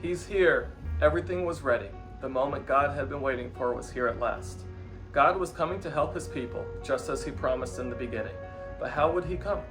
He's here. Everything was ready. The moment God had been waiting for was here at last. God was coming to help his people, just as he promised in the beginning. But how would he come?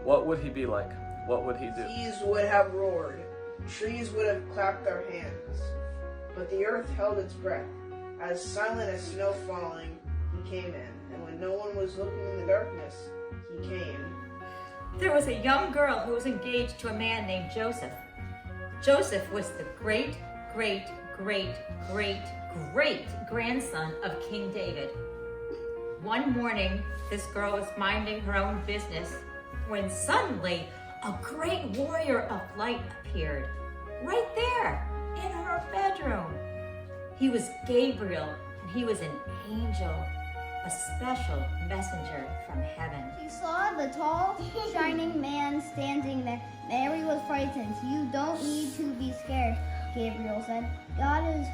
What would he be like? What would he do? Seas would have roared, trees would have clapped their hands. But the earth held its breath. As silent as snow falling, he came in. And when no one was looking in the darkness, he came. There was a young girl who was engaged to a man named Joseph. Joseph was the great grandson of King David. One morning, this girl was minding her own business when suddenly a great warrior of light appeared right there in her bedroom. He was Gabriel, and he was an angel, a special messenger from heaven. She saw the tall, shining man standing there. Mary was frightened. "You don't need to be scared," Gabriel said. "God is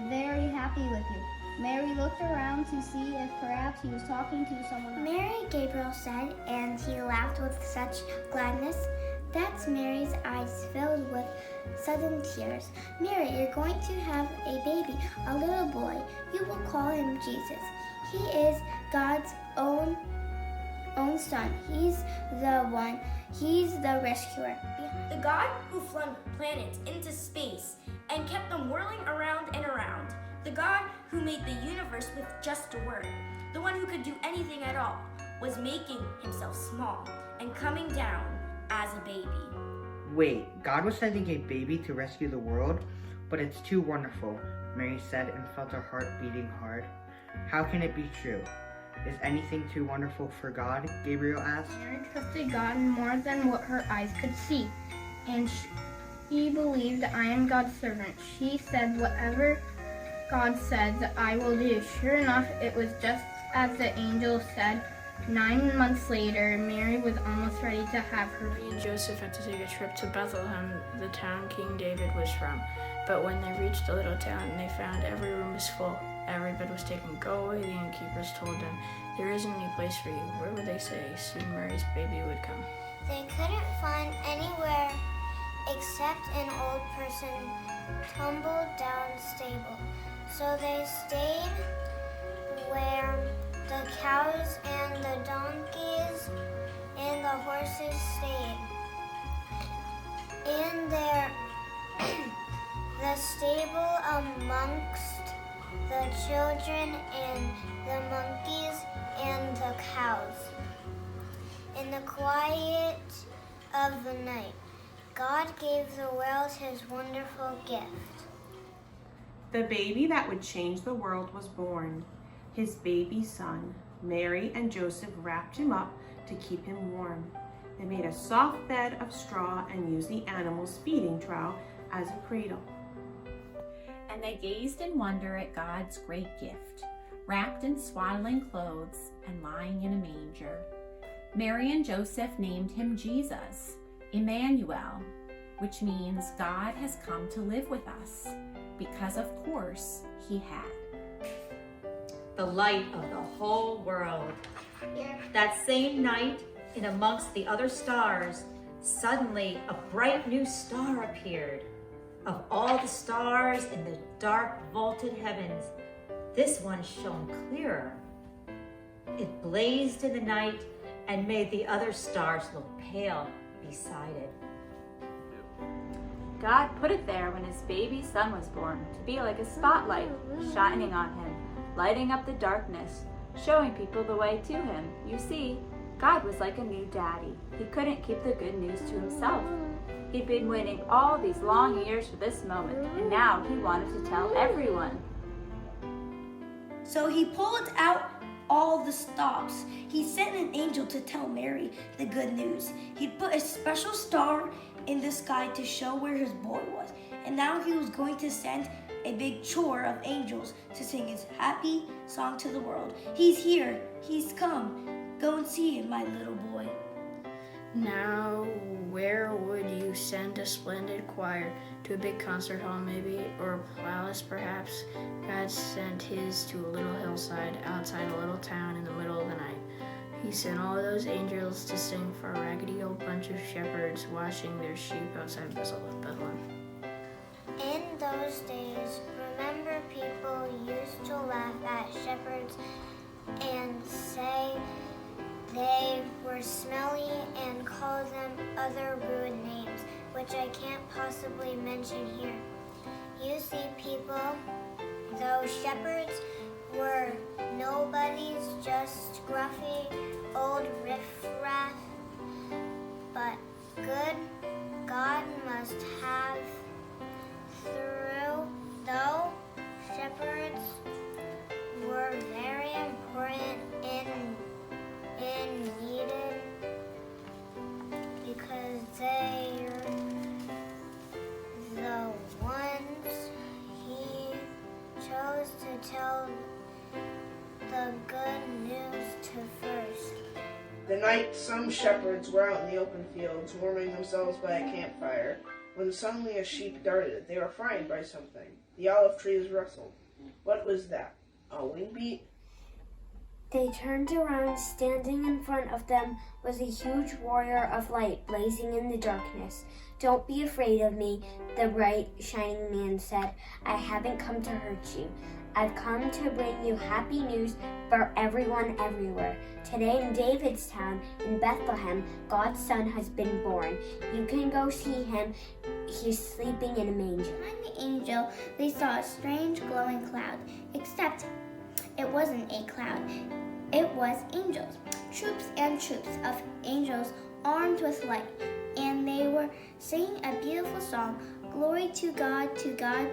very happy with you." Mary looked around to see if perhaps he was talking to someone else. "Mary," Gabriel said, and he laughed with such gladness that Mary's eyes filled with sudden tears. "Mary, you're going to have a baby, a little boy. You will call him Jesus. He is God's own son. He's the rescuer." The God who flung planets into space and kept them whirling around and around. The God who made the universe with just a word. The one who could do anything at all was making himself small and coming down as a baby. Wait, God was sending a baby to rescue the world? But it's too wonderful, Mary said and felt her heart beating hard. How can it be true? Is anything too wonderful for God? Gabriel asked. Mary trusted God more than what her eyes could see, and she believed, "I am God's servant." She said, "Whatever God says, I will do." Sure enough, it was just as the angel said. 9 months later, Mary was almost ready to have her baby. Mary and Joseph had to take a trip to Bethlehem, the town King David was from. But when they reached the little town, they found every room was full. Every bed was taken. "Go away," the innkeepers told them. "There isn't any place for you." Where would they say? Soon Mary's baby would come. They couldn't find anywhere except an old person tumbled down stable. So they stayed where the cows and the donkeys and the horses stayed. In the stable amongst the children and the monkeys and the cows. In the quiet of the night, God gave the world his wonderful gift. The baby that would change the world was born, his baby son. Mary and Joseph wrapped him up to keep him warm. They made a soft bed of straw and used the animal's feeding trough as a cradle. And they gazed in wonder at God's great gift, wrapped in swaddling clothes and lying in a manger. Mary and Joseph named him Jesus, Emmanuel, which means God has come to live with us, because of course he had. The light of the whole world. That same night, in amongst the other stars, suddenly a bright new star appeared. Of all the stars in the dark vaulted heavens, this one shone clearer. It blazed in the night and made the other stars look pale beside it. God put it there when his baby son was born, to be like a spotlight shining on him, lighting up the darkness, showing people the way to him. You see, God was like a new daddy. He couldn't keep the good news to himself. He'd been waiting all these long years for this moment, and now he wanted to tell everyone. So he pulled out all the stops. He sent an angel to tell Mary the good news. He'd put a special star in the sky to show where his boy was. And now he was going to send a big chore of angels to sing his happy song to the world. "He's here, he's come. Go and see him, my little boy." Now, where would you send a splendid choir? To a big concert hall maybe, or a palace perhaps? God sent his to a little hillside outside a little town in the middle of the night. He sent all of those angels to sing for a raggedy old bunch of shepherds washing their sheep outside Bethlehem. In those days, remember people used to laugh at shepherds and say they were smelly and call them other rude names, which I can't possibly mention here. You see, people, those shepherds were nobodies, just gruffy old riffraff, but good God must have through, though shepherds were very important and needed because they're the ones he chose to tell the good news to first. The night some shepherds were out in the open fields, warming themselves by a campfire, when suddenly a sheep darted. They were frightened by something. The olive trees rustled. What was that? A wing beat? They turned around. Standing in front of them was a huge warrior of light blazing in the darkness. "Don't be afraid of me," the bright, shining man said. "I haven't come to hurt you. I've come to bring you happy news for everyone everywhere. Today in David's town, in Bethlehem, God's son has been born. You can go see him. He's sleeping in a manger." Behind the angel, they saw a strange glowing cloud, except it wasn't a cloud. It was angels, troops and troops of angels armed with light, and they were singing a beautiful song. "Glory to God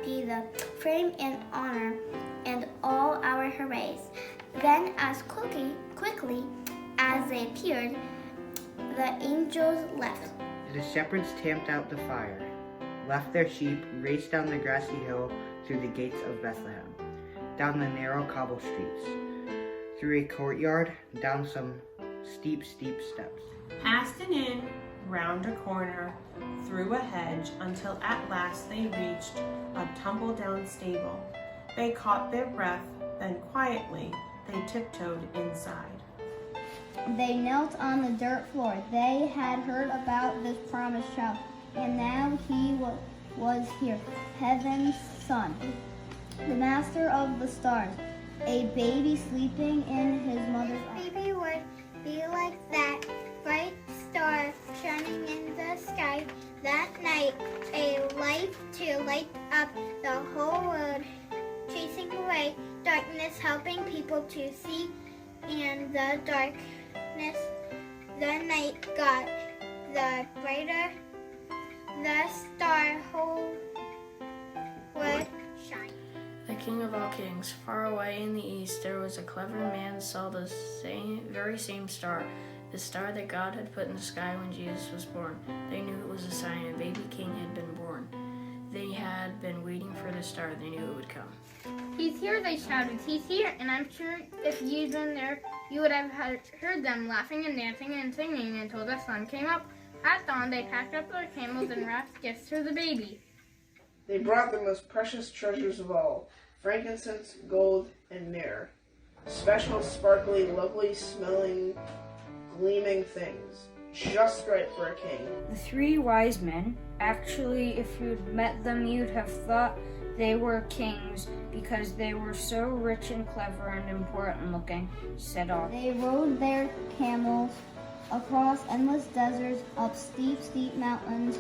be the fame and honor and all our hoorays." Then as quickly as they appeared, the angels left. The shepherds tamped out the fire, left their sheep, raced down the grassy hill through the gates of Bethlehem, down the narrow cobble streets, through a courtyard, down some steep steps. Past an inn, round a corner, through a hedge, until at last they reached a tumble-down stable. They caught their breath, then quietly they tiptoed inside. They knelt on the dirt floor. They had heard about this promised child, and now he was here, heaven's son, the master of the stars, a baby sleeping in his mother's arms. Baby would be like that bright star shining in the sky that night, a light to light up the whole world, chasing away darkness, helping people to see, and the darkness, the night got the brighter, the star whole would shine. The King of all kings, far away in the east, there was a clever man saw the very same star, the star that God had put in the sky when Jesus was born. They knew it was a sign a baby king had been born. They had been waiting for the star. They knew it would come. "He's here," they shouted. "He's here." And I'm sure if you'd been there, you would have heard them laughing and dancing and singing until the sun came up. At dawn, they packed up their camels and wrapped gifts for the baby. They brought the most precious treasures of all, frankincense, gold, and myrrh. Special, sparkly, lovely smelling, gleaming things, just right for a king. The three wise men, actually, if you'd met them, you'd have thought they were kings because they were so rich and clever and important looking, said all. They rode their camels across endless deserts, up steep mountains,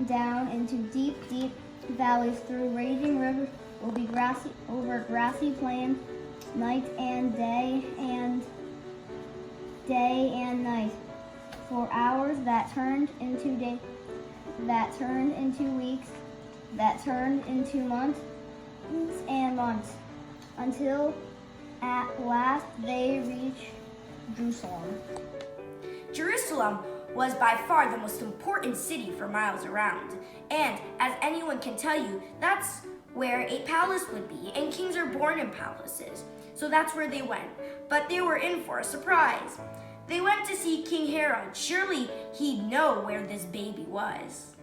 down into deep valleys, through raging rivers, over grassy plains, night and day and night, for hours that turned into days, that turned into weeks, that turned into months and months, until at last they reached Jerusalem. Jerusalem was by far the most important city for miles around, and as anyone can tell you, that's where a palace would be, and kings are born in palaces, so that's where they went. But they were in for a surprise. They went to see King Herod. Surely he'd know where this baby was.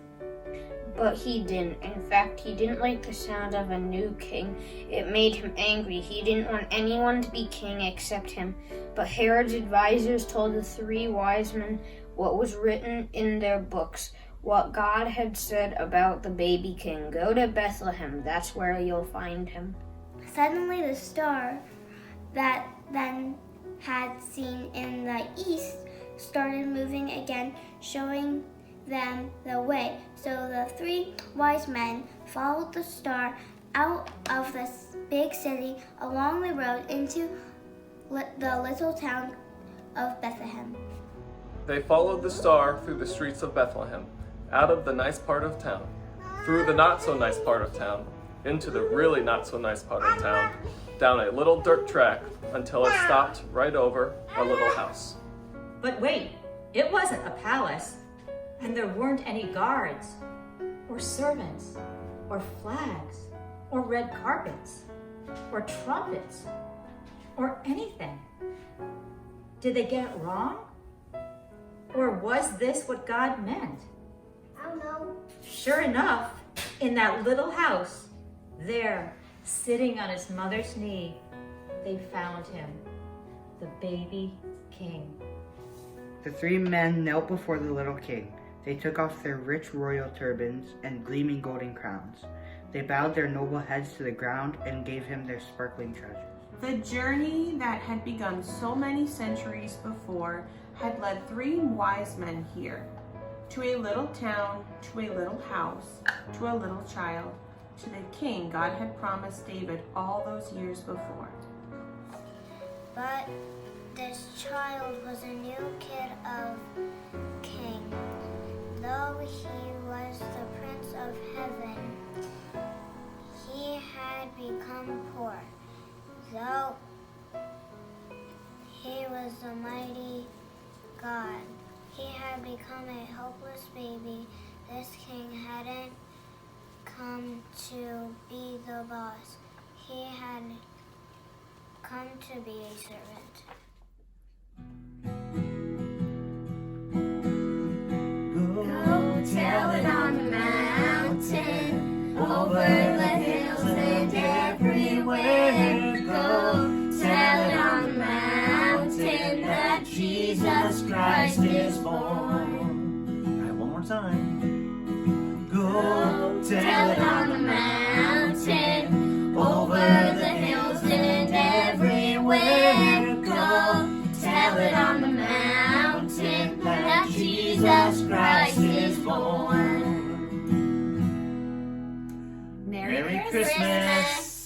But he didn't. In fact, he didn't like the sound of a new king. It made him angry. He didn't want anyone to be king except him. But Herod's advisors told the three wise men what was written in their books, what God had said about the baby king. Go to Bethlehem, that's where you'll find him. Suddenly the star that then had seen in the east started moving again, showing them the way. So the 3 wise men followed the star out of the big city along the road into the little town of Bethlehem. They followed the star through the streets of Bethlehem, out of the nice part of town, through the not so nice part of town, into the really not so nice part of town, down a little dirt track until it stopped right over a little house. But wait, it wasn't a palace, and there weren't any guards, or servants, or flags, or red carpets, or trumpets, or anything. Did they get it wrong? Or was this what God meant? I don't know. Sure enough, in that little house, there, sitting on his mother's knee, they found him, the baby king. The 3 men knelt before the little king. They took off their rich royal turbans and gleaming golden crowns. They bowed their noble heads to the ground and gave him their sparkling treasures. The journey that had begun so many centuries before had led 3 wise men here, to a little town, to a little house, to a little child, to the king God had promised David all those years before. But this child was a new kid of king. Though he was the prince of heaven, he had become poor. Though he was the mighty God, he had become a helpless baby. This king hadn't come to be the boss. He had come to be a servant. Go tell it on the mountain, over the hills and everywhere. Go tell it on the mountain that Jesus Christ is born. All right, one more time. Go Tell it on the mountain, over the hills and everywhere. Go tell it on the mountain that Jesus Christ is born. Merry Christmas.